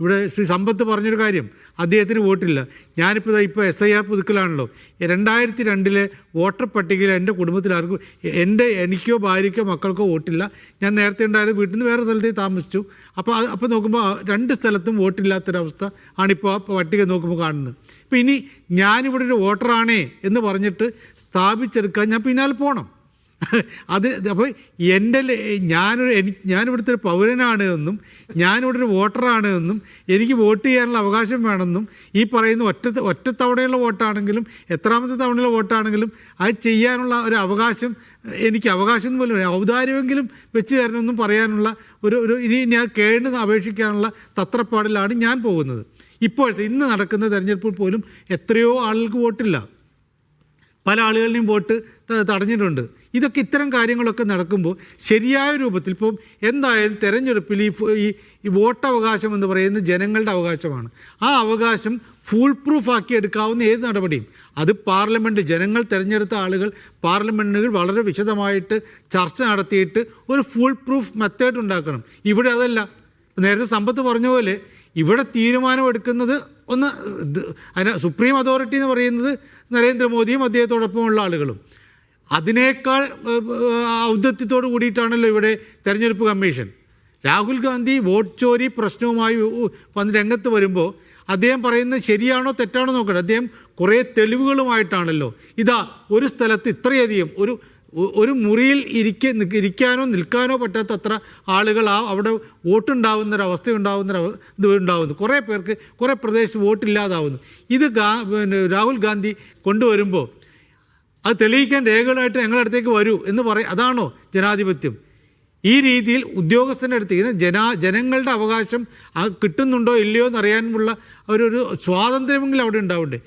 ഇവിടെ ശ്രീ സമ്പത്ത് പറഞ്ഞൊരു കാര്യം, അദ്ദേഹത്തിന് വോട്ടില്ല. ഇപ്പോൾ SIR പുതുക്കലാണല്ലോ. 2002 വോട്ടർ പട്ടികയിൽ എൻ്റെ കുടുംബത്തിലാർക്കും എനിക്കോ ഭാര്യയ്ക്കോ മക്കൾക്കോ വോട്ടില്ല. ഞാൻ നേരത്തെ ഉണ്ടായത് വീട്ടിൽ നിന്ന് വേറെ സ്ഥലത്തേക്ക് താമസിച്ചു. അപ്പോൾ നോക്കുമ്പോൾ 2 സ്ഥലത്തും വോട്ടില്ലാത്തൊരവസ്ഥ ആണിപ്പോൾ പട്ടിക നോക്കുമ്പോൾ കാണുന്നത്. ഇപ്പോൾ ഇനി ഞാനിവിടെ ഒരു വോട്ടറാണേ എന്ന് പറഞ്ഞിട്ട് സ്ഥാപിച്ചെടുക്കാൻ ഞാൻ പിന്നാലെ പോകണം. അപ്പോൾ ഞാനിവിടുത്തെ ഒരു പൗരനാണ് എന്നും ഞാനിവിടെ ഒരു വോട്ടറാണ് എന്നും എനിക്ക് വോട്ട് ചെയ്യാനുള്ള അവകാശം വേണമെന്നും ഈ പറയുന്ന ഒറ്റത്തവണയുള്ള വോട്ടാണെങ്കിലും എത്രാമത്തെ തവണയുള്ള വോട്ടാണെങ്കിലും അത് ചെയ്യാനുള്ള ഒരു അവകാശം എനിക്ക് അവകാശം എന്ന് പോലും ഔദാര്യമെങ്കിലും വെച്ച് തരണമെന്നും പറയാനുള്ള ഇനി ഞാൻ കേഴുന്ന അപേക്ഷിക്കാനുള്ള തത്രപ്പാടിലാണ് ഞാൻ പോകുന്നത്. ഇന്ന് നടക്കുന്ന തെരഞ്ഞെടുപ്പിൽ പോലും എത്രയോ ആളുകൾക്ക് വോട്ടില്ല. പല ആളുകളുടെയും വോട്ട് തടഞ്ഞിട്ടുണ്ട്. ഇത്തരം കാര്യങ്ങളൊക്കെ നടക്കുമ്പോൾ ശരിയായ രൂപത്തിൽ ഇപ്പം എന്തായാലും തെരഞ്ഞെടുപ്പിൽ ഈ വോട്ടവകാശം എന്ന് പറയുന്നത് ജനങ്ങളുടെ അവകാശമാണ്. ആ അവകാശം ഫുൾ പ്രൂഫാക്കി എടുക്കാവുന്ന ഏത് നടപടിയും അത് പാർലമെൻറ്റ് ജനങ്ങൾ തിരഞ്ഞെടുത്ത ആളുകൾ പാർലമെൻറ്റുകൾ വളരെ വിശദമായിട്ട് ചർച്ച നടത്തിയിട്ട് ഒരു ഫുൾ പ്രൂഫ് മെത്തേഡ് ഉണ്ടാക്കണം. ഇവിടെ അതല്ല. നേരത്തെ സമ്പത്ത് പറഞ്ഞ പോലെ ഇവിടെ തീരുമാനമെടുക്കുന്നത് അതിന് സുപ്രീം അതോറിറ്റി എന്ന് പറയുന്നത് നരേന്ദ്രമോദിയും അദ്ദേഹത്തോടൊപ്പമുള്ള ആളുകളും. അതിനേക്കാൾ ഔദ്ധത്യത്തോട് കൂടിയിട്ടാണല്ലോ ഇവിടെ തെരഞ്ഞെടുപ്പ് കമ്മീഷൻ. രാഹുൽ ഗാന്ധി വോട്ട് ചോരി പ്രശ്നവുമായി വന്ന് രംഗത്ത് വരുമ്പോൾ അദ്ദേഹം പറയുന്നത് ശരിയാണോ തെറ്റാണോ നോക്കണം. അദ്ദേഹം കുറേ തെളിവുകളുമായിട്ടാണല്ലോ ഒരു സ്ഥലത്ത് ഇത്രയധികം ഒരു മുറിയിൽ ഇരിക്കാനോ നിൽക്കാനോ പറ്റാത്തത്ര ആളുകൾ അവിടെ വോട്ടുണ്ടാവുന്നൊരവസ്ഥ ഉണ്ടാവുന്നു. കുറേ പേർക്ക് കുറേ പ്രദേശത്ത് വോട്ടില്ലാതാവുന്നു. രാഹുൽ ഗാന്ധി കൊണ്ടുവരുമ്പോൾ അത് തെളിയിക്കാൻ രേഖകളായിട്ട് ഞങ്ങളുടെ അടുത്തേക്ക് വരൂ എന്ന് അതാണോ ജനാധിപത്യം? ഈ രീതിയിൽ ഉദ്യോഗസ്ഥൻ്റെ അടുത്ത് ജനങ്ങളുടെ അവകാശം കിട്ടുന്നുണ്ടോ ഇല്ലയോ എന്നറിയാനുള്ള ഒരു സ്വാതന്ത്ര്യമെങ്കിലും അവിടെ ഉണ്ടാവണ്ടേ.